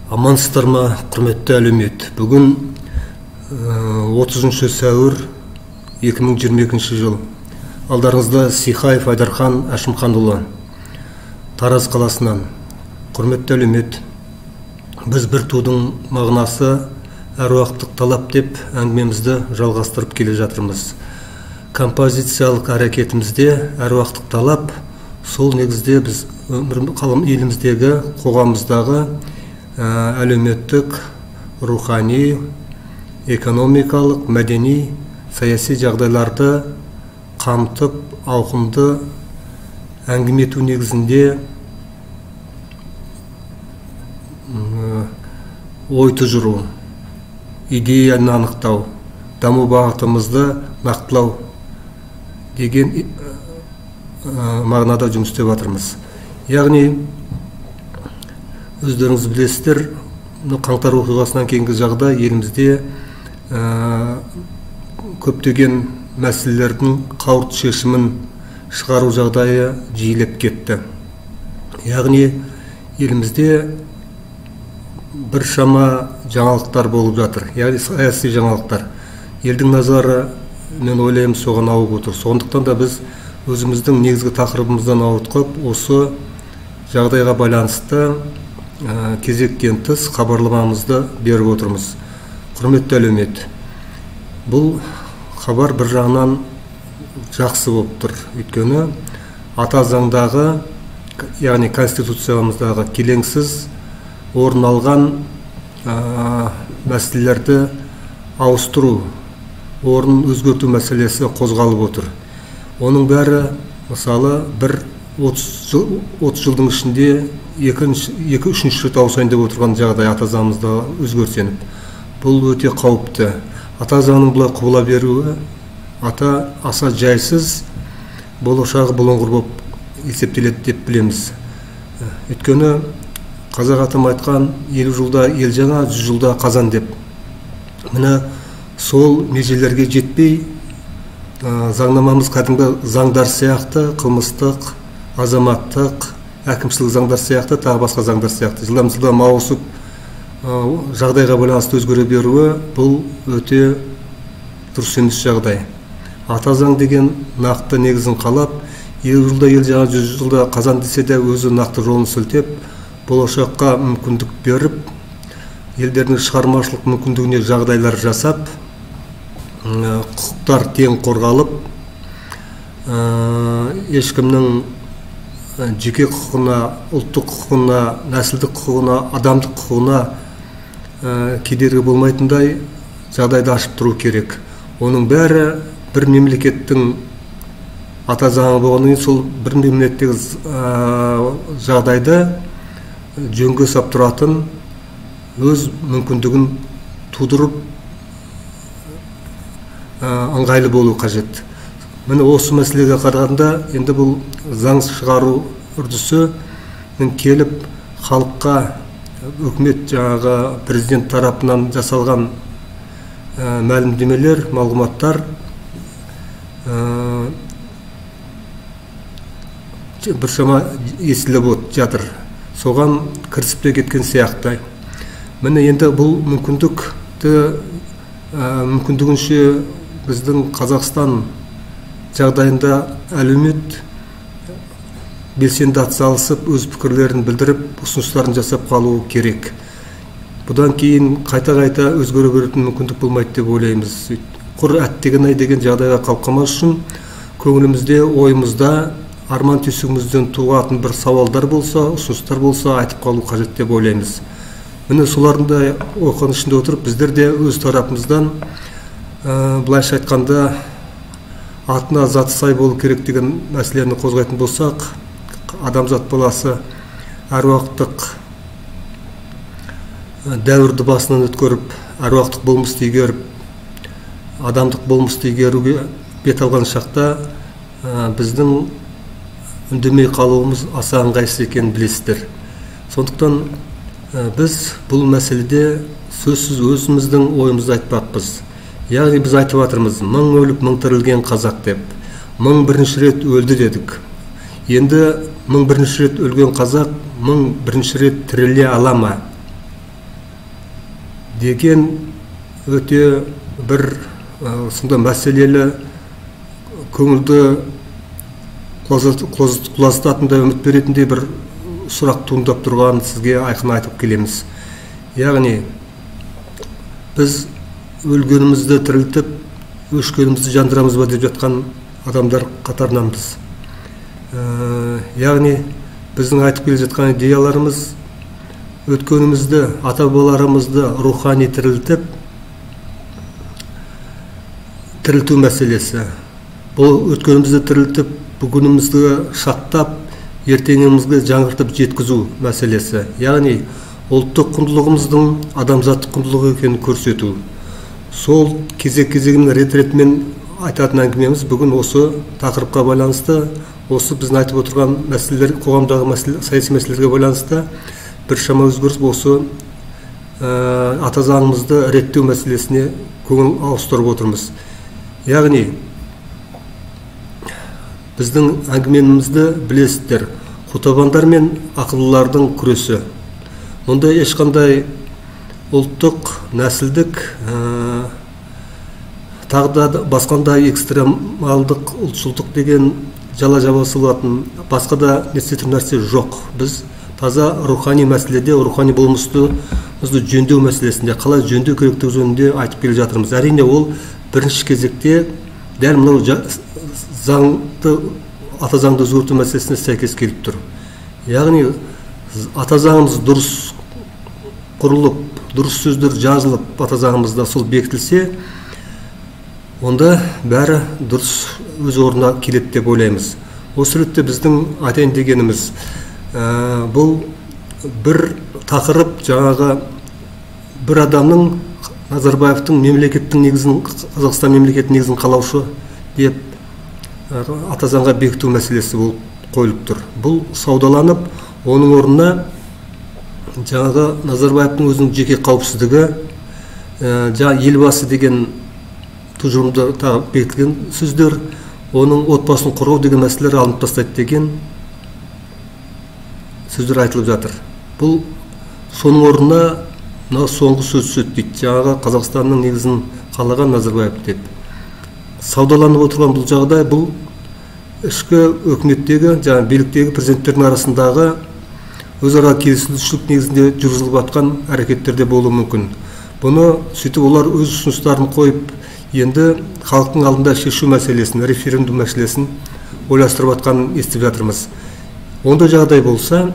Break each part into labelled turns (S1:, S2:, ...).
S1: Амансыздар ма, құрметті әлеумет. Бүгін 30 сәуір 2022 жыл. Алдарыңызда Сихаев Айдархан Әшімханұлы, Тараз қаласынан. Құрметті әлеумет, біз бір тудың мағынасы әруақтық талап деп әңгімемізді жалғастырып келе жатырмыз. Композициялық әрекетімізде әруақтық талап, сол негізде біз еліміздегі, қоғамымыздағы әлеуметтік, рухани, экономикалық, мәдени, саяси жағдайларды қамтып, ауқымды әңгіме ету негізінде ой тұжыру, идеяны анықтау, даму бағытымызды нақтылау деген мағынада жұмыс істеп жатырмыз. Яғни өздеріңіз білесіздер, қаңтар оқиғасынан кейінгі жағдай елімізде көптеген мәселелердің қауырт шешімін шығару жағдайы жиілеп кетті. Яғни елімізде біршама жаңалықтар болып жатыр, яғни саяси жаңалықтар. Елдің назары, мен ойлаймын, соған ауып отыр. Сондықтан да біз өзіміздің негізгі тақырыбымыздан ауытқып, осы жағдайға байланысты кезектен тыс хабарламамызды беріп отырмыз. Құрметті әлеумет, бұл хабар бір жағынан жақсы болып тұр. Өйткені ата заңдағы, яғни конституциямыздағы келеңсіз орын алған мәселелерді ауыстыру, орнын өзгерту мәселесі қозғалып отыр. Оның бәрі, мысалы, 30 жылдың ішінде 2-3 рет ауысайын деп отырған жағдай ата заңымызда өзгертеніп. Бұл өте қауіпті. Ата заңның бұлай құбыла беруі аса жайсыз, болашағы бұлыңғыр болып есептеледі деп білеміз. Өйткені қазақ атам айтқан 50 жылда ел жаңа, 100 жылда қазан деп. Міне сол межелерге жетпей, заңнамамыз кәдімгі заңдар сияқты, қылмыстық, азаматтық, әкімшілік заңдар сияқты, тағы басқа заңдар сияқты жылдам ауысып, жағдайға байланысты өзгере беруі, бұл өте дұрыс емес жағдай. Ата заң деген нақты негізін қалап, 50 жылда ел жаңа, 100 жылда қазан десе де өзі нақты жолын сілтеп, болашаққа мүмкіндік беріп, елдердің шығармашылық мүмкіндігіне жағдайлар жасап, құқықтар тең қорғалып, ешкімнің жеке құқығына, ұлттық құқығына, нәсілдік құқығына, адамдық құқығына кедергі болмайтындай жағдайды ашып тұру керек. Оның бәрі бір мемлекеттің ата заңы болғаннан кейін сол бір мемлекеттегі жағдайды жөнге сап тұратын, өз мүмкіндігін тудырып ыңғайлы болу қажет. Міне осы мәселеге қарағанда, енді бұл заң шығару үрдісі келіп халыққа өкімет жаңағы президент тарапынан жасалған мәлімдемелер, мағлұматтар біршама естіліп жатыр. Соған кірісіп те кеткен сияқты. Міне енді бұл мүмкіндігінше біздің Қазақстан жағдайында әлеумет белсенді атсалысып, өз пікірлерін білдіріп, ұсыныстарын жасап қалу керек. Бұдан кейін қайта-қайта өзгере беретін мүмкіндік болмайды деп ойлаймыз. Құр әттеген-ай деген жағдайға қалып қалмас үшін көңілімізде, ойымызда, арман түйсігімізден туатын бір сауалдар болса, ұсыныстар болса, айтып қалу қажет деп ойлаймыз. Міне солардың да оқиғаның ішінде отырып, біздер де өз тарапымыздан былайша айтқанда атына заты сай болу керек деген мәселені қозғайтын болсақ, адамзат баласы әруақтық дәуірді басынан өткеріп, әруақтық болмысты игеріп, адамдық болмысты игеруге бет алған шақта біздің үндемей қалуымыз аса ыңғайсыз екенін білесіздер. Сондықтан біз бұл мәселеде сөзсіз өзіміздің ойымызды айтпақпыз. Яғни біз айтып жатырмыз, мың өліп, мың тірілген қазақ деп. 1001 рет өлді дедік. Енді 1001 рет өлген қазақ 1001 рет тіріле ала ма деген өте бір сонда мәселелі, көңілді құлазытатындай, үміт беретіндей бір сұрақ туындап тұрғанын сізге айқын айтып келеміз. Яғни біз өлгенімізді тірілтіп, өшкенімізді жандырамыз ба деп жатқан адамдар қатарынанбыз. Яғни біздің айтып келе жатқан идеяларымыз өткенімізді, ата-бабаларымызды рухани тірілту мәселесі. Бұл өткенімізді тірілтіп, бүгінімізді шаттап, ертеңімізді жаңғыртып жеткізу мәселесі. Яғни ұлттық құндылығымыздың адамзаттық құндылығы екенін көрсету. Сол кезек-кезегімен рет-ретмен айтатын әңгімеміз бүгін осы тақырыпқа байланысты, осы біздің айтып отырған мәселелер, қоғамдағы саяси мәселелерге байланысты біршама өзгеріс осы ата заңымызды реттеу мәселесіне көңіл ауыстырып отырмыз. Яғни біздің әңгімемізді білесіздер, құтабандар мен ақылдылардың күресі. Мұнда ешқандай ұлттық, нәсілдік, тағы да басқандай экстремалдық, ұлтшылдық деген жала жабысылатын басқа да нәрсе жоқ. Біз таза рухани мәселеде, рухани болмысымызды жөндеу мәселесінде, қалай жөндеу керектігі жөнінде айтып келе жатырмыз. Әрине ол бірінші кезекте дәл мынау ата заңды өзгерту мәселесіне сәйкес келіп тұр. Яғни ата заңымыз дұрыс құрылып, дұрыс сөздер жазылып, ата заңымызда сол бекітілсе, онда бәрі дұрыс өз орнына келеді деп ойлаймыз. Осы ретте біздің айтайын дегеніміз, бұл бір тақырып, жаңағы бір адамның, Назарбаевтың мемлекеттің негізін, Қазақстан мемлекеттің негізін қалаушы деп ата заңға бекіту мәселесі болып қойылып тұр. Бұл саудаланып, оның орнына жаңағы Назарбаевтың өзінің жеке қауіпсіздігі, елбасы деген тұжырымды бекіткен сөздер, оның отбасын қорғау деген мәселелер алынып тастайды деген сөздер айтылып жатыр. Бұл соның орнына соңғы сөз дейді, жаңағы Қазақстанның негізін қалаған Назарбаев деп. Саудаланып отырған бұл жағдай, бұл ішкі өкіметтегі, биліктегі президенттердің арасындағы өзара келісілушілік негізінде жүргізіліп жатқан әрекеттерде болуы мүмкін. Бұны сөйтіп олар өз ұсыныстарын қойып, енді халықтың алдында шешу мәселесін, референдум мәселесін ойластырып жатқанын естіп жатырмыз. Ондай жағдай болса,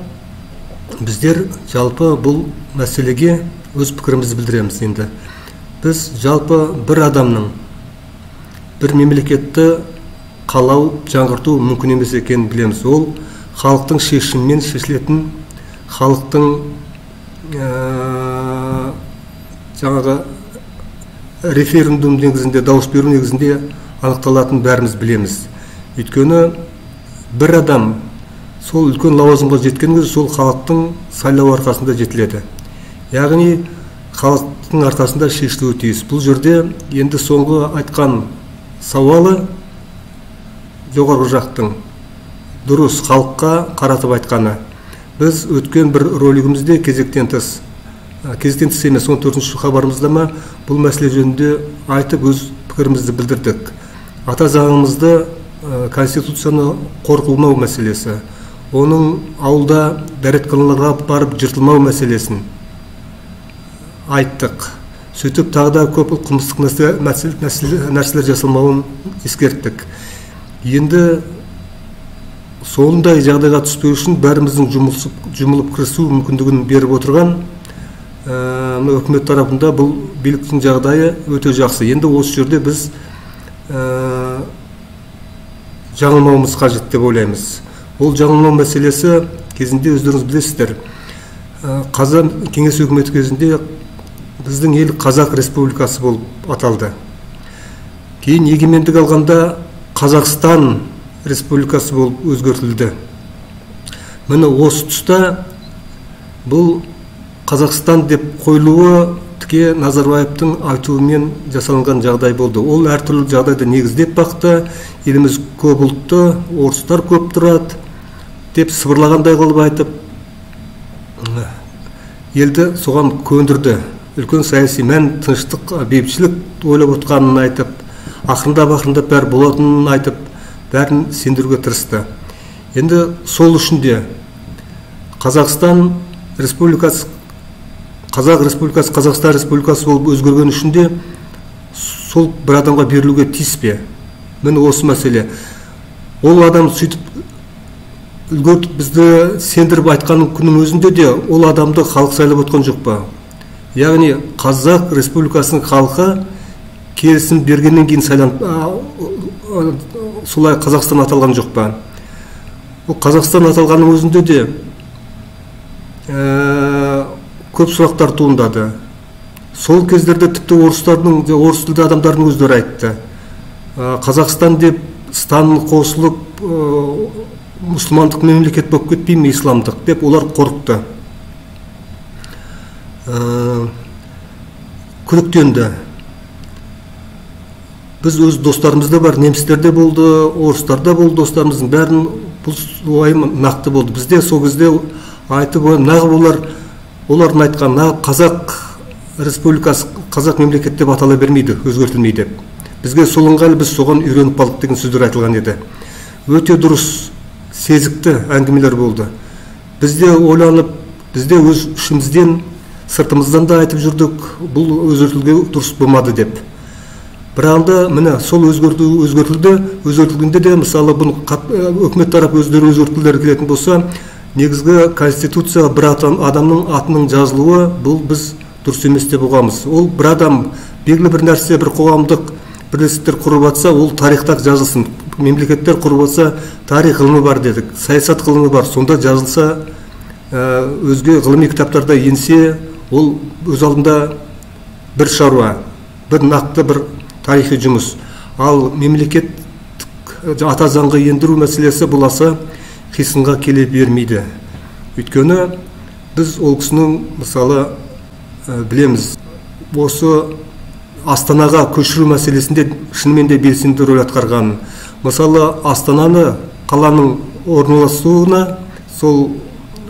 S1: біздер жалпы бұл мәселеге өз пікірімізді білдіреміз. Енді біз жалпы бір адамның бір мемлекетті қалау, жаңғырту мүмкін емес екенін білеміз. Ол халықтың шешімімен шешілетін, халықтың жаңағы референдум негізінде, дауыс беру негізінде анықталатын бәріміз білеміз. Өйткені бір адам сол үлкен лауазымға жеткен кезде сол халықтың сайлау арқасында жетіледі. яғни халықтың ортасында шешілуі тиіс. Бұл жерде енді соңғы айтқан сауалы жоғарғы жақтың дұрыс халыққа қаратып айтқаны. Біз өткен бір ролигімізде кезектен тыс емес 14-ші хабарымызда ма бұл мәселе жөнінде айтып өз пікірімізді білдірдік. Ата заңымызды, конституцияны қорқылмау мәселесі, оның ауылда дәретханаларға барып жыртылмау мәселесін айттық. Сөйтіп тағы да көп қылмыстық нәрселер жасалмауын ескерттік. Енді сондай жағдайға түспеу үшін бәріміздің жұмылып кірісу мүмкіндігін беріп отырған үкімет тарапында бұл биліктің жағдайы өте жақсы. Енді осы жерде біз жаңылмауымыз қажет деп ойлаймыз. Ол жаңылмау мәселесі кезінде өздеріңіз білесіздер. Кеңес үкіметі кезінде біздің ел Қазақ Республикасы болып аталды. Кейін егемендік алғанда Қазақстан Республикасы болып өзгертілді. Міне осы тұста бұл Қазақстан деп қойылуы тіке Назарбаевтың айтуымен жасалынған жағдай болды. Ол әртүрлі жағдайды негіздеп бақты, еліміз көп ұлтты, орыстар көп тұрады деп сыбырлағандай қылып айтып, елді соған көндірді. Үлкен саяси мән, тыныштық, бейбітшілік ойлап отқанын айтып, ақырындап бәрі болатынын айтып, бәрін сендіруге тырысты. Енді сол үшін де Қазақстан Республикасы, Қазақ Республикасы, Қазақстан Республикасы болып өзгерген үшін де сол бір адамға берілуге тиіс пе? Міне осы мәселе. Ол адам сөйтіп үлгертіп бізді сендіріп айтқан күннің өзінде де ол адамды халық сайлап отқан жоқ па? Яғни Қазақ Республикасының халқы келісім бергеннен кейін солай Қазақстан аталған жоқ па? Ол Қазақстан аталғанның өзінде де көп сұрақтар туындады. Сол кездерде тіпті орыс тілді адамдардың өздері айтты. Қазақстан деп станын қосылып мұсылмандық мемлекет болып кетпей ме, исламдық деп олар қорықты. Күдіктенді. Біз өз достарымызда бар, немістерде болды, орыстарда болды, достарымыздың бәрін бұл ойым нақты болды. Бізде сол кезде айтып, олардың айтқан Қазақ Республикасы, Қазақ мемлекет деп атала бермейді, өзгертілмейді. Бізге сол ыңғайлы, біз соған үйреніп қалдық деген сөздер айтылған еді. Өте дұрыс, сезікті әңгімелер болды. Бізде ойланып, бізде өз ішімізден, сыртымыздан да айтып жүрдік, бұл өзгертілге дұрыс болмады деп. Бірағында міне сол өзгертілгенде де, мысалы үкімет тарап өздері өзгертілдері келетін болса, негізгі конституция бір адамның атының жазылуы, бұл біз дұрыс емес деп ұғамыз. Ол бір адам белгілі бір нәрсе, бір қоғамдық бірлестіктер құрып атса, ол тарихта жазылсын. Мемлекеттер құрып атса, тарих ғылымы бар дедік, саясат ғылымы бар. Сонда жазылса, өзге ғылыми кітаптарда енсе, ол өз алдында бір шаруа, бір нақты бір тарихи жұмыс. Ал мемлекеттік ата заңға ендіру мәселесі боласа қисынға келе бермейді. Өйткені біз ол кісінің, мысалы, білеміз, осы Астанаға көшіру мәселесінде шынымен де белсенді рөл атқарғанын. Мысалы, Астананы қаланың орналасуына, сол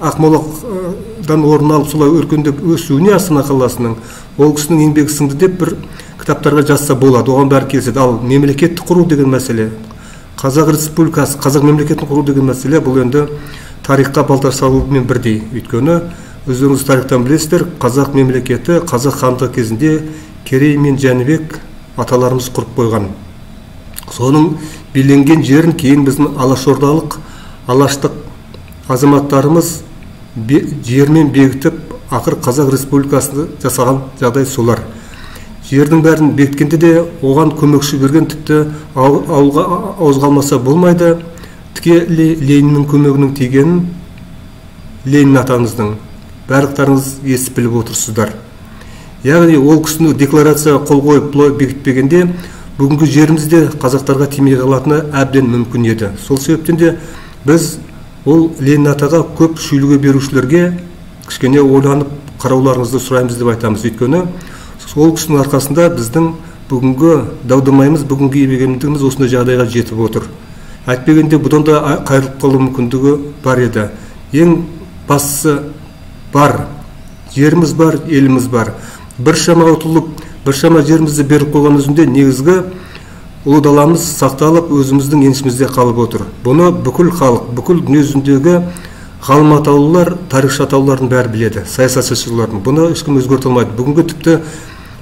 S1: Ақмоладан орын алып солай өркендеп өсуіне Астана қаласының, ол кісінің еңбегі сіңді деп бір кітаптарға жазса болады, оған бәрі келіседі. Ал мемлекетті құру деген мәселе, Қазақ Республикасы, Қазақ мемлекетін құру деген мәселе, бұл енді тарихқа балта салумен бірдей. Өйткені өздеріңіз тарихтан білесіздер, Қазақ мемлекеті, Қазақ хандығы кезінде Керей мен Жәнібек аталарымыз құрып қойған. Соның биленген жерін кейін біздің алашордалық, алаштық азаматтарымыз жермен бекітіп, ақыр Қазақ Республикасында жасаған жағдай солар. Жердің бәрін бекіткенде де оған көмекші берген, тіпті ауызға алмаса болмайды. Тіке Лениннің көмегінің тигенін, Ленин атамыздың барлықтарыңыз естіп біліп отырсыздар. Яғни ол кісіні декларацияға қол қойып бекітпегенде бүгінгі жерімізде қазақтарға тимей қалатыны әбден мүмкін еді. Сол себептен де біз ол Ленин атаға көп шүйліге берушілерге кішкене ойланып қарауларыңызды сұраймыз деп айтамыз. Өйткені сол кісінің арқасында біздің бүгінгі дау-дамайымыз, бүгінгі егемендігіміз осындай жағдайға жетіп отыр. Әйтпегенде бұдан да қайырылып қалу мүмкіндігі бар еді. Ең бастысы бар, жеріміз бар, еліміз бар. Біршама ұтылып, біршама жерімізді беріп қойған өзінде негізгі ұлы даламыз сақталып, өзіміздің еншімізде қалып отыр. Бұны бүкіл халық, бүкіл дүние жүзіндегі ғалым атаулылар, тарихшы атаулылардың бәрі біледі, саясатшылардың. Бұны ешкім өзгерте алмайды. Бүгінгі тіпті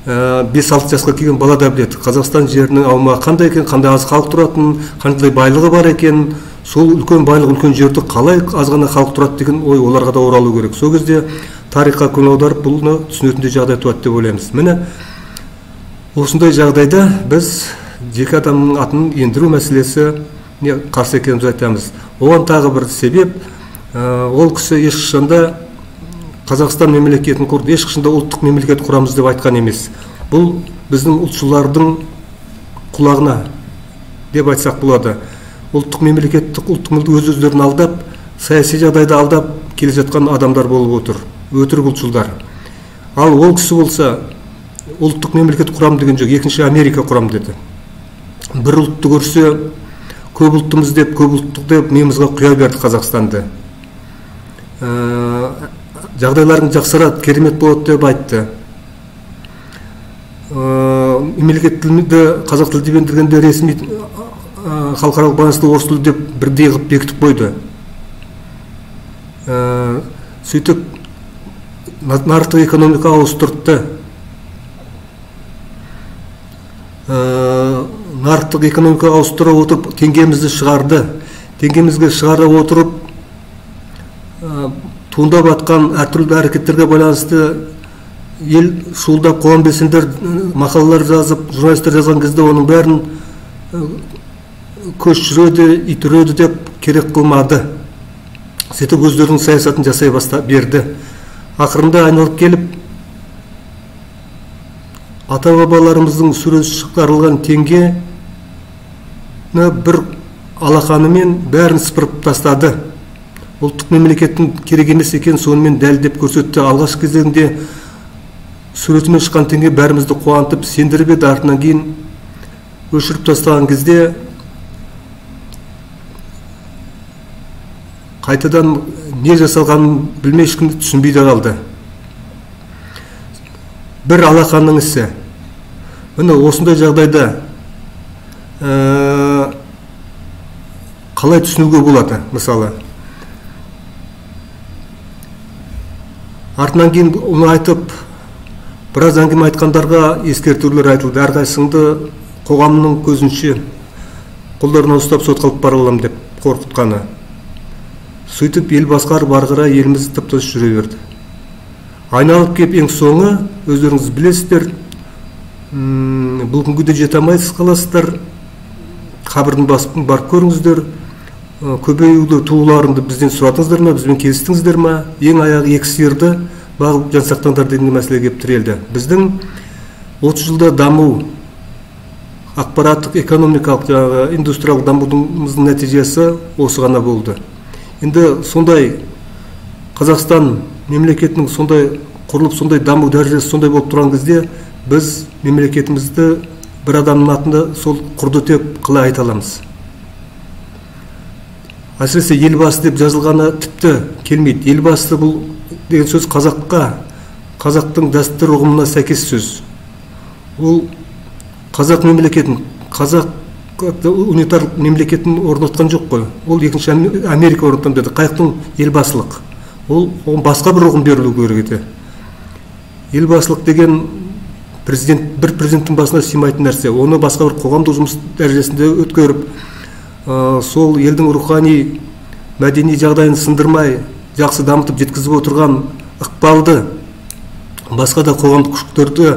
S1: 5-6 жасқа келген бала да біледі. Қазақстан жерінің аумағы қандай екен, қандай аз халық тұратын, қандай байлығы бар екен, сол үлкен байлық, үлкен жерді қалай аз ғана халық тұрады деген ой оларға да оралу керек. Сол кезде тарихқа көңіл аударып, бұны түсінетіндей жағдай туады деп ойлаймыз. Міне осындай жағдайда біз жеке адамның атын ендіру мәселесі қарсы екенімізді айтамыз. Оған тағы бір себеп, ол кісі ешқашанда Қазақстан мемлекетін құрды, ешқашанда ұлттық мемлекет құрамыз деп айтқан емес. Бұл біздің ұлтшылардың құлағына деп айтсақ болады. Ұлттық мемлекеттік, ұлттық өз-өздерін алдап, саяси жағдайды алдап келе жатқан адамдар болып отыр. Өтірік ұлтшылдар. Ал ол кісі болса, ұлттық мемлекет құрам деген жоқ, екінші Америка құрам деді. Бір ұлтты көрсе, көп ұлттымыз деп, көп ұлттық деп миымызға құя берді Қазақстанды. Жағдайларың жақсарады, керемет болады деп айтты. Мемлекет тілді қазақ тілді бендіргенде ресми халықаралық байланысты орыс тілі деп бірдей қылып бекітіп қойды. Сөйтіп нарықтық экономика ауыстырды. Нарықтық экономика ауыстыра отырып, теңгемізді шығарды. Теңгемізге шығара отырып, туындап атқан әртүрлі әрекеттерге байланысты ел шуылдап, қоғам белсенділер мақалалар жазып, журналистер жазған кезде оның бәрін көш жүреді, ит үреді деп керек қылмады. Сөйтіп өздерінің саясатын жасай берді. Ақырында айналып келіп, ата-бабаларымыздың сүресі шығарылған теңгені бір алақанымен бәрін сыпырып тастады. Ұлттық мемлекеттің керек емес екен, сонымен дәлелдеп көрсетті. Алғашқы кезеңде суретімен шыққан теңге бәрімізді қуантып, сендіріп еді, артынан кейін өшіріп тастаған кезде қайтадан не жасалғанын білмей ешкім түсінбей де қалды. Бір алақанның ісі. Міне осындай жағдайда қалай түсінуге болады, мысалы. Артынан кейін оны айтып, біраз әңгіме айтқандарға ескертулер айтылды. Әрқайсыңды қоғамның көзінше қолдарына ұстап сотқа алып бара аламын деп қорқытқаны. Сөйтіп ел басқарып арғыра еліміз тып-тыныш жүре берді. Айналып кеп ең соңы, өздеріңіз білесіздер, бұл күнге де жете алмайсыз қаласыздар, қабірдің басын барып көріңіздер, көбеюді туыларыңды бізден сұратыңыздар ма, бізбен келістіңіздер ма, ең аяғы екі сиырды бағып жан сақтаңдар деген мәселе келіп тірелді. Біздің 30 жылда даму, ақпараттық, экономикалық, индустриялық дамудың нәтижесі осы ғана болды. Енді сондай Қазақстан мемлекетінің сондай құрылып, сондай даму дәрежесі сондай болып тұрған кезде біз мемлекетімізді бір адамның атында сол құрды деп қалай айта аламыз? Әсіресе елбасы деп жазылғаны тіпті келмейді. Елбасы бұл деген сөз қазақтың дәстүр ұғымына сәйкес сөз. Ол қазақ мемлекетін, қазақ унитар мемлекетін орнатқан жоқ қой. Ол екінші Америка орнатқан деді. Қайықтың елбасылық. Ол басқа бір ұғым берілу керек еді. Елбасылық деген бір президенттің басына сыймайтын нәрсе. Оны басқа бір қоғамдық жұмыс дәрежесінде өткеріп, сол елдің рухани мәдени жағдайын сындырмай, жақсы дамытып жеткізіп отырған ықпалды басқа да қоғамдық күштерді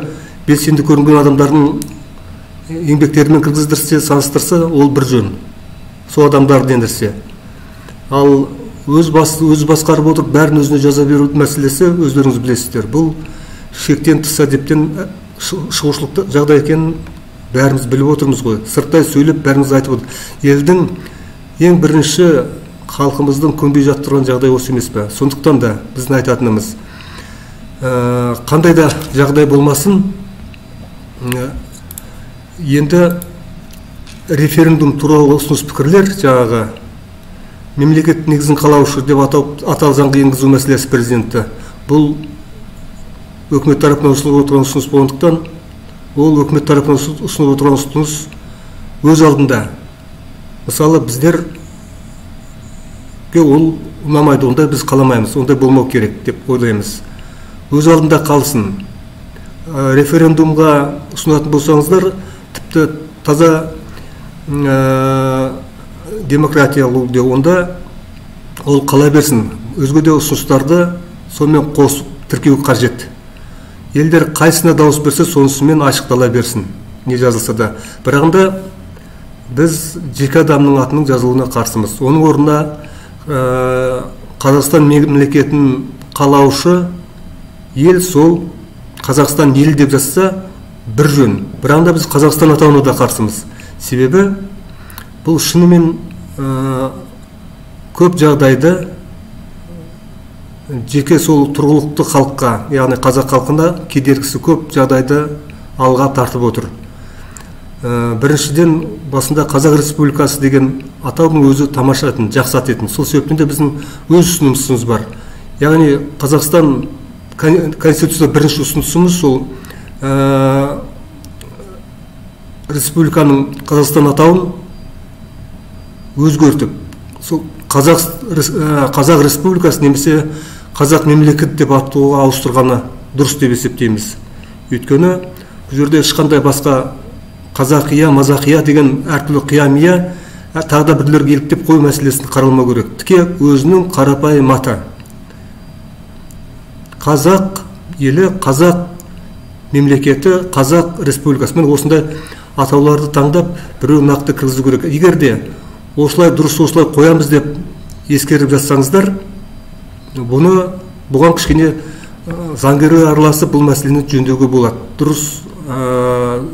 S1: белсенді көрінген адамдардың еңбектерімен кіргіздірсе, салыстырса, ол бір жөн. Сол адамдарды ендірсе. Ал өз басқарып отырып, бәрін өзіне жаза беру мәселесі өздеріңіз білесіздер. Бұл шектен тыс әдептен шығушылық жағдай екенін бәріміз біліп отырмыз ғой. Сырттай сөйлеп бәріміз айтып отыр. Елдің ең бірінші халқымыздың көнбей жаттырған жағдай осы емес пе? Сондықтан да біздің айтатынымыз қандай да жағдай болмасын, енді референдум туралы ұсыныс пікірлер жаңағы мемлекет негізін қалаушы деп атал заңға енгізу мәселесі президентті, бұл өкімет тарапынан ұсынылып отырған ұсыныс болғандықтан, ол өкімет тарапынан ұсынылып отырған ұсыныс өз алдында. Мысалы, біздерге ол ұнамайды, ондай біз қаламаймыз, ондай болмау керек деп ойлаймыз. Өз алдында қалсын. Референдумға ұсынатын болсаңыздар, тіпті таза демократия деп, онда ол қала берсін. Өзге де ұсыныстарды сонымен қосып тіркеу қажет. Елдер қайсына дауыс берсе, сонысымен ашықтала берсін, не жазылса да. Бірағында біз жеке адамның атының жазылуына қарсымыз. Оның орнына Қазақстан мемлекетін қалаушы ел сол Қазақстан елі деп жазса бір жөн. Бірағында біз Қазақстан атауына да қарсымыз. Себебі бұл шынымен көп жағдайды жеке сол тұрғылықты халыққа, яғни қазақ халқына кедергісі көп жағдайды алға тартып отыр. Біріншіден, басында Қазақ Республикасы деген атаудың өзі тамаша етін, жақсы ат етін. Сол себептен де біздің өз ұсынысымыз бар. Яғни Қазақстан Конституцияда бірінші ұсынысымыз сол республиканың Қазақстан атауын өзгертіп, сол Қазақ Республикасы немесе Қазақ мемлекет деп атауға ауыстырғаны дұрыс деп есептейміз. Өйткені бұл жерде ешқандай басқа қазақия, мазақия деген әртүрлі қиямия, тағы да бірлерге еліктеп қою мәселесін қаралмау керек. Тіке өзінің қарапайым аты. Қазақ елі, Қазақ мемлекеті, Қазақ Республикасы. Мен осындай атауларды таңдап, біреу нақты кіргізу керек. Егер де осылай дұрыс, осылай қоямыз деп ескеріп жатсаңыздар, бұған кішкене заңгерлер араласып бұл мәселені жөндеуге болады. Дұрыс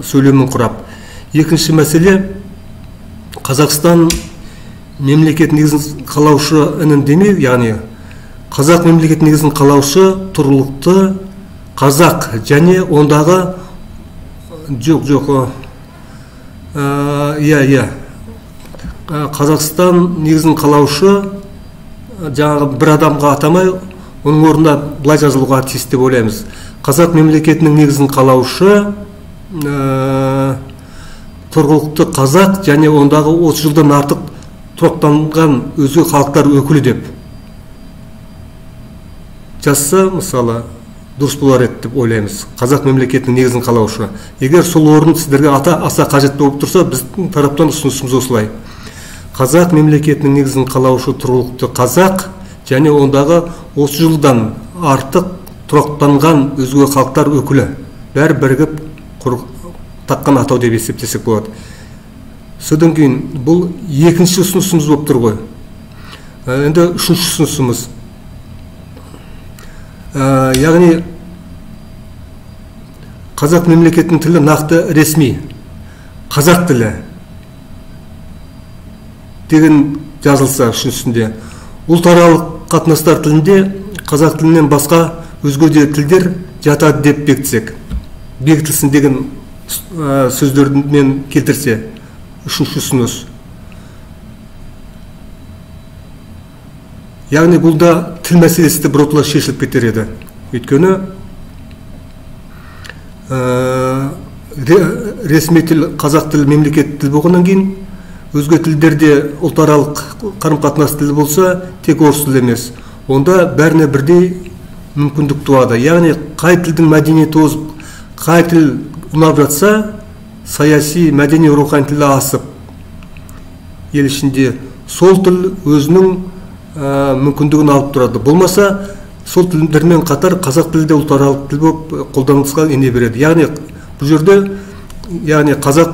S1: сөйлемін құрап. Екінші мәселе, Қазақстан мемлекет негізін қалаушы інін демеу, яғни Қазақ мемлекет негізін қалаушы тұрғылықты қазақ және ондағы Қазақстан негізін қалаушы жаңағы бір адамға атамай, оның орнына былай жазылуға тиіс деп ойлаймыз. Қазақ мемлекетінің негізін қалаушы тұрғылықты қазақ және ондағы 30 жылдан артық тұрақтанған өзге халықтар өкілі деп жазса, мысалы, дұрыс болар еді деп ойлаймыз. Қазақ мемлекетінің негізін қалаушы. Егер сол орын сіздерге аса қажет болып тұрса, біздің тараптан ұсынысымыз осылай. Қазақ мемлекетінің негізін қалаушы тұрғылықты қазақ және ондағы 30 жылдан артық тұрақтанған өзге халықтар өкілі. Бәрі бірігіп таққан атау деп есептесек болады. Содан кейін бұл екінші ұсынысымыз болып тұр ғой. Енді үшінші ұсынысымыз. Яғни қазақ мемлекетінің тілі нақты ресми. Қазақ тілі деген жазылса үшіншісінде. Ұлтаралық қатынастар тілінде қазақ тілінен басқа өзге де тілдер жатады деп бекітсек. Бекітілсін деген сөздермен келтірсе. Үшінші ұсыныс. Яғни бұл да тіл мәселесі де біроталай шешіліп кетер еді. Өйткені ресми тіл, қазақ тілі мемлекет тіл болғаннан кейін, өзге тілдерде ұлтаралық қарым-қатынас тілі болса, тек орыс тілі емес. Онда бәріне бірдей мүмкіндік туады. Яғни қай тілдің мәдениеті озып, қай тіл ұнап жатса, саяси, мәдени, рухани тілі асып, ел ішінде сол тіл өзінің мүмкіндігін алып тұрады. Болмаса, сол тілдермен қатар қазақ тілі де ұлтаралық тіл болып қолданысқа ене береді. Яғни бұл жерде, яғни қазақ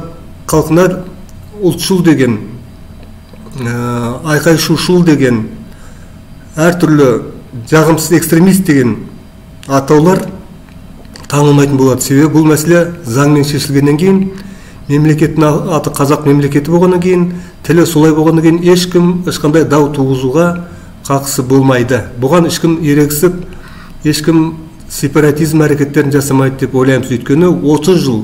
S1: халқына ұлтшыл деген, айқай-шушыл деген, әртүрлі жағымсыз экстремист деген атаулар танылмайтын болады. Себебі бұл мәселе заңмен шешілгеннен кейін, мемлекеттің аты қазақ мемлекеті болғаннан кейін, тілі солай болғаннан кейін ешкім ешқандай дау туғызуға қақысы болмайды. Бұған ешкім ерегісіп, ешкім сепаратизм әрекеттерін жасамайды деп ойлаймыз. Өйткені 30 жыл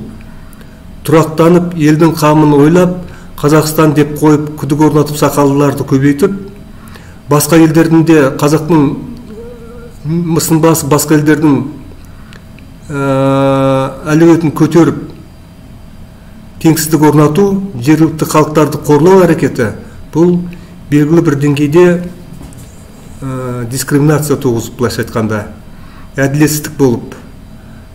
S1: тұрақтанып, елдің қамын ойлап, Қазақстан деп қойып, күдік орнатып, сақалдыларды көбейтіп, басқа елдердің де қазақтың мысынбасы, басқа елдердің әлеуетін көтеріп, теңсіздік орнату, жергілікті халықтарды қорлау әрекеті, бұл белгілі бір деңгейде дискриминация туғызып, былайша айтқанда, әділетсіздік болып,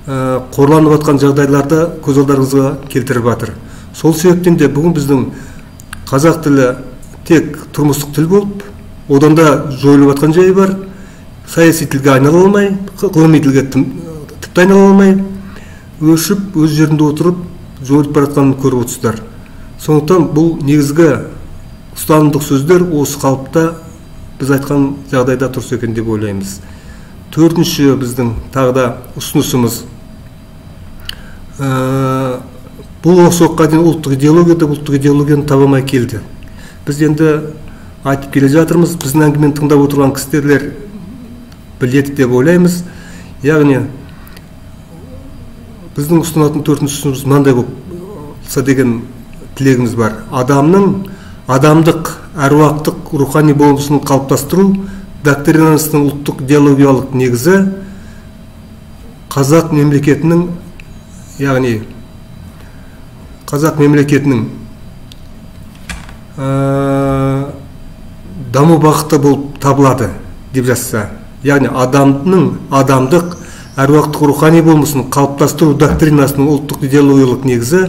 S1: қорланып жатқан жағдайларды көз алдарыңызға келтіріп жатыр. Сол себептен де бүгін біздің қазақ тілі тек тұрмыстық тіл болып, одан да жойылып жатқан жайы бар. Саяси тілге айнала алмай, ғылыми тілге тіпті айнала алмай, өшіп, өз жерінде отырып, жойылып бара жатқанын көріп отырсыздар. Сондықтан бұл негізгі ұстанымдық сөздер осы қалыпта біз айтқан жағдайда тұрса екен деп ойлаймыз. Төртінші біздің тағы да ұсынысымыз, бұл осы уақытқа дейін ұлттық идеологияны таба алмай келді. Біз енді айтып келе жатырмыз, біздің әңгімені тыңдап отырған кісілер біледі деп ойлаймыз. Яғни біздің ұсынатын төртінші ұсыныс мынандай болса деген тілегіміз бар. Адамдық, әруақтық, рухани болмысын қалыптастыру доктринасының ұлттық идеологиялық негізі қазақ мемлекетінің, яғни қазақ мемлекетінің даму бағыты болып табылады деп жазса. Яғни адамдық, әруақтық, рухани болмысын қалыптастыру доктринасының ұлттық идеологиялық негізі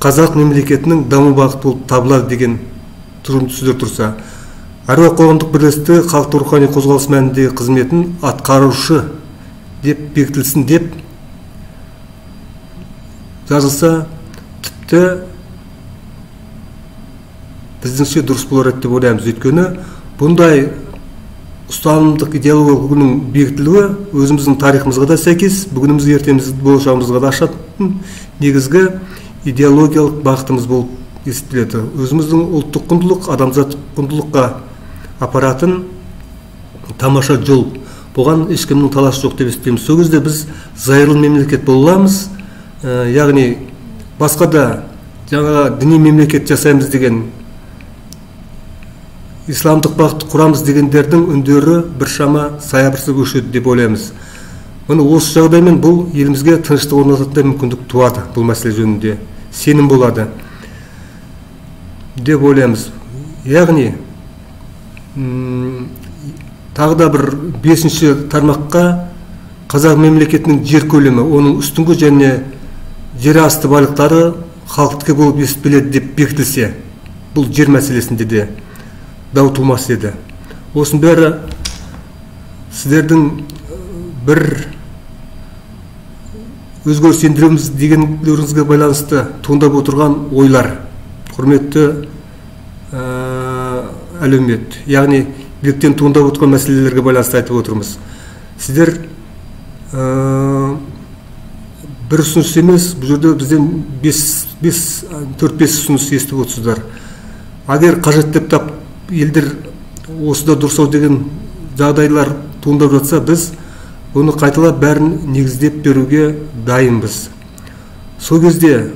S1: қазақ мемлекетінің даму бағыты болып табылады деген сөздер тұрса. Әруақ қоғамдық бірлестігі халықтық рухани қозғалыс мәніндегі қызметін атқарушы деп бекітілсін деп жазылса, тіпті біздіңше дұрыс болар еді деп ойлаймыз. Өйткені бұндай ұстанымдық идеологияның бекітілуі өзіміздің тарихымызға да сәйкес, бүгінімізге, ертеңімізге, болашағымызға да ашатын негізгі идеологиялық бағытымыз болып есептеледі. Өзіміздің ұлттық құндылық, адамзаттық құндылыққа апаратын тамаша жол. Бұған ешкімнің таласы жоқ деп есептейміз. Сол кезде біз зайырлы мемлекет боламыз. Яғни басқа да жаңа діни мемлекет жасаймыз деген, исламдық бағытты құрамыз дегендердің үндері біршама саябырсып өшеді деп ойлаймыз. Міне осы жағдаймен бұл елімізге тыныштық орнататын мүмкіндік туады. Бұл мәселе жөнінде сенім болады деп ойлаймыз. Яғни тағы да бір 5-ші тармаққа қазақ мемлекетінің жер көлемі, оның үстіңгі және жер асты байлықтары халықтікі болып есептеледі деп бекітілсе, бұл жер мәселесінде де дау тумас еді. Осының бәрі сіздердің бір өзгеріс ендіреміз дегендеріңізге байланысты туындап отырған ойлар, құрметті әлеумет, яғни биліктен туындап отырған мәселелерге байланысты айтып отырмыз. Сіздер бір ұсыныс емес, бұл жерде бізден 4-5 ұсыныс естіп отырсыздар. Агер қажет деп тап елдер осыда дұрыс деген жағдайлар туындап жатса, біз бұны қайталап бәрін негіздеп беруге дайынбыз. Сол кезде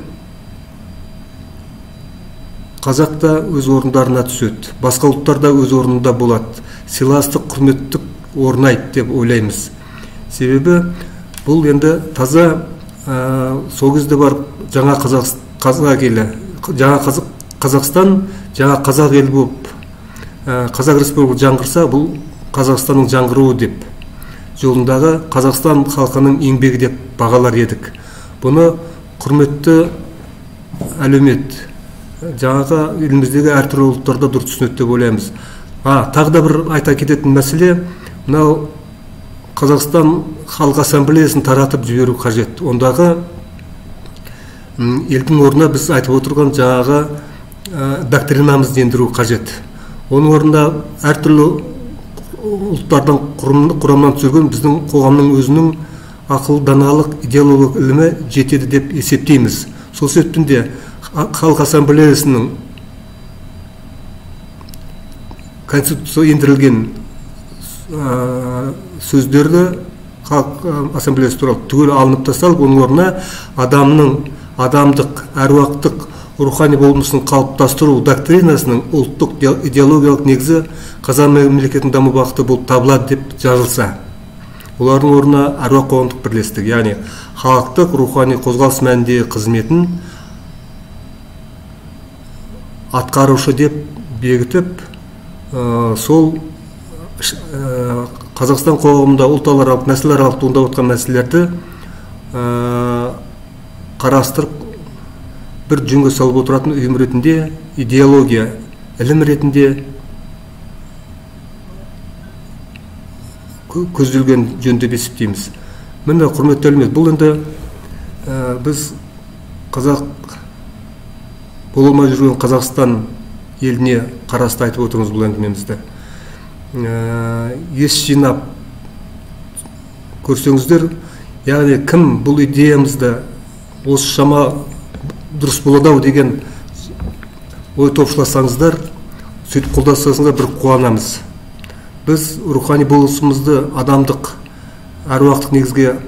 S1: қазақ та өз орындарына түседі, басқа ұлттар да өз орнында болады, сыйластық, құрметтік орнайды деп ойлаймыз. Себебі бұл енді таза сол кезде бар жаңа қазақ елі, жаңа Қазақстан, жаңа қазақ елі болып Қазақ Республикасы жаңғырса, бұл Қазақстанның жаңғыруы деп, жолындағы Қазақстан халқының еңбегі деп бағалар едік. Бұны құрметті әлеумет, жаңағы еліміздегі әртүрлі ұлттарда дұрыс түсінеді деп ойлаймыз. Тағы да бір айта кететін мәселе, мынау Қазақстан Халық Ассамблеясын таратып жіберу қажет. Ондағы елдің орнына біз айтып отырған жаңағы доктринамызды ендіру қажет. Оның орнында әртүрлі ұлттардан құрамынан түсірген біздің қоғамның өзінің ақыл, даналық, идеологиялық ілімі жетеді деп есептейміз. Сол себептен де Халық Ассамблеясының конституцияға ендірілген сөздерді халық ассамблеясы туралы түгел алынып тасталып, оның орнына адамның адамдық, әруақтық, рухани болмысын қалыптастыру доктринасының ұлттық идеологиялық негізі қазақ мемлекетінің даму бағыты болып табылады деп жазылса, олардың орнына әруақ қоғамдық бірлестік, яғни халықтық рухани қозғалыс мәніндегі қызметін атқарушы деп бекітіп, сол Қазақстан қоғамында ұлтаралық, нәсіларалық туындап отқан мәселелерді қарастырып, бір жөнге салып отыратын ұйым ретінде, идеология, ілім ретінде көзделген жөн деп есептейміз. Міне, құрметті әлеумет, бұл енді біз қазақ бола алмай жүрген Қазақстан еліне қарасты айтып отырмыз бұл әңгімемізді. Ес жинап көрсеңіздер, яғни кім бұл идеямызды осы шама дұрыс болады деген ой топшыласаңыздар, сөйтіп қолдасаңыздар, бір қуанамыз. Біз рухани болмысымызды адамдық, әруақтық негізге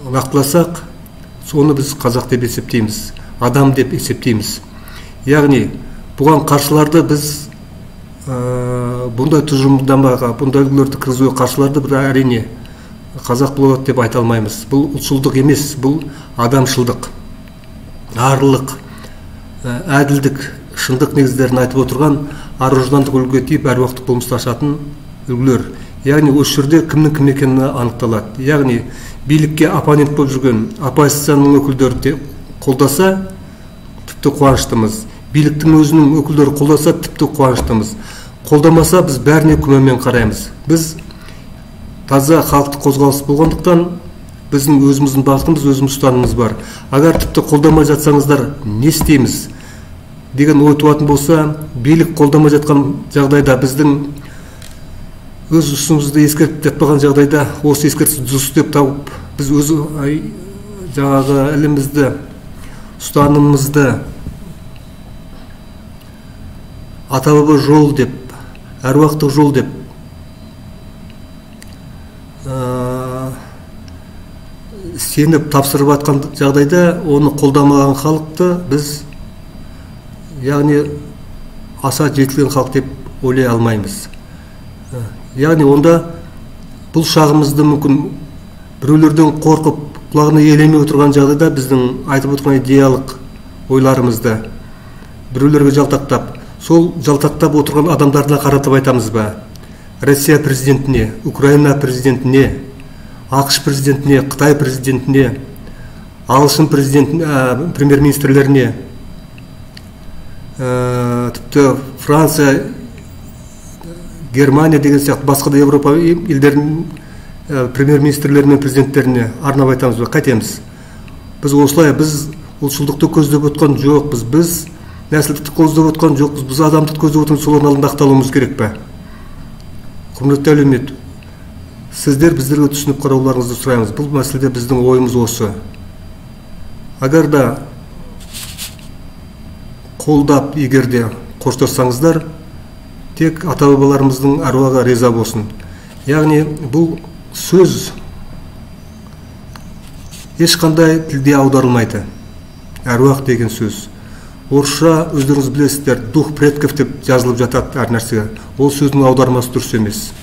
S1: нақтыласақ, соны біз қазақ деп есептейміз, адам деп есептейміз. Яғни бұған қарсыларды біз бұндай тұжырымдамаға, бұндай үлгілерді кіргізуге қарсыларды бір әрине қазақ болады деп айта алмаймыз. Бұл ұлтшылдық емес, бұл адамшылдық, арлық, әділдік, шындық негіздерін айтып отырған ар-ождандық үлгіге тиіп әруақтық болмысты ашатын үлгілер. Яғни осы жерде кімнің кім екені анықталады. Яғни билікке оппонент болып жүрген оппозицияның өкілдері қолдаса, тіпті қуаныштымыз. Биліктің өзінің өкілдері қолдаса, тіпті қуаныштымыз. Қолдамаса, біз бәріне күмәнмен қараймыз. Біз таза халықтық қозғалыс болғандықтан, біздің өзіміздің бағытымыз, өзіміз ұстанымыз бар. Агар тіпті қолдамай жатсаңыздар, не істейміз деген ой туатын болса, билік қолдамай жатқан жағдайда, біздің өз ұсынымызды ескертіп жатпаған жағдайда, осы ескертісті дұрыс деп тауып, біз өз жаңағы ілімізді, ұстанымымызды ата-баба жол деп, әруақтық жол деп сеніп тапсырып атқан жағдайда, оны қолдамаған халықты біз, яғни аса жетілген халық деп ойлай алмаймыз. Яғни онда бұл шағымызды мүмкін біреулерден қорқып, құлағына елемей отырған жағдайда біздің айтып отырған идеялық ойларымызды біреулерге жалтақтап, сол жалтақтап отырған адамдарына қаратып айтамыз ба? Россия президентіне, Украина президентіне, ақш президентіне, Қытай президентіне, ағылшын премьер-министрлеріне, тіпті Франция, Германия деген сияқты басқа да Европа елдерінің премьер-министрлері мен президенттеріне арнап айтамыз ба? Қайтеміз. Біз осылай, біз ұлтшылдықты көздеп отқан жоқпыз, біз нәсілдікті көздеп отқан жоқпыз, біз адамдықты көздеп отқан, солардың алдында ақталуымыз керек пе? Құрметті әлеумет, сіздер біздерге түсініп қарауларыңызды сұраймыз. Бұл мәселеде біздің ойымыз осы. Агар да қолдап, егерде қоштассаңыздар, тек ата-бабаларымыздың әруағы риза болсын. Яғни бұл сөз ешқандай тілде аударылмайды. Әруақ деген сөз. Орысша өздеріңіз білесіздер, дух предков деп жазылып жатады әр нәрсеге. Ол сөздің аудармасы дұрыс емес.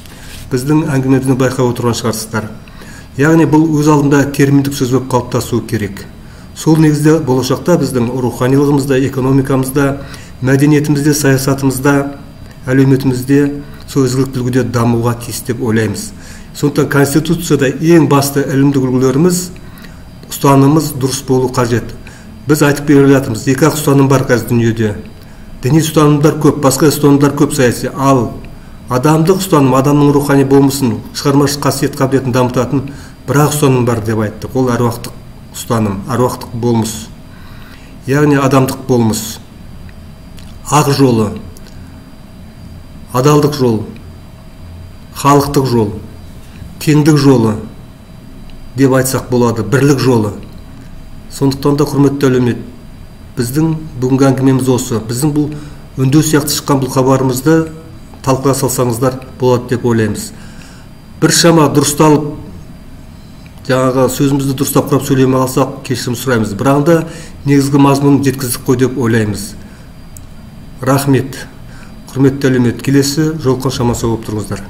S1: Біздің әңгімемізді байқап отырған шығарсыздар. Яғни бұл өз алдында терминдік сөз болып қалыптасуы керек. Сол негізде болашақта біздің руханилығымызда, экономикамызда, мәдениетімізде, саясатымызда, әлеуметімізде сол ізгілік үлгіде дамуға тиіс деп ойлаймыз. Сондықтан Конституцияда ең басты ілімдік үлгілеріміз, ұстанымымыз дұрыс болу қажет. Біз айтып беріп жатырмыз, екі-ақ ұстаным бар қазір дүниеде. Діни ұстанымдар көп, басқа ұстанымдар көп саяси. Ал адамдық ұстаным, адамның рухани болмысын, шығармашылық қасиет қабілетін дамытатын бір-ақ ұстаным бар деп айттық. Ол әруақтық ұстаным, әруақтық болмыс. Яғни адамдық болмыс. Ақ жолы, адалдық жол, халықтық жол, теңдік жолы деп айтсақ болады, бірлік жолы. Сондықтан да, құрметті әлеумет, біздің бүгінгі әңгімеміз осы. Біздің бұл үндеу сияқты шыққан бұл хабарымызды талқыға салсаңыздар болады деп ойлаймыз. Бір шама дұрысталып жаңағы сөзімізді дұрыстап құрап сөйлемей қалсақ кешірім сұраймыз. Бірақ да негізгі мазмұнын жеткіздік қой деп ойлаймыз. Рахмет. Құрметті әлеумет, келесі жолыққан шамасы болып тұрыңыздар.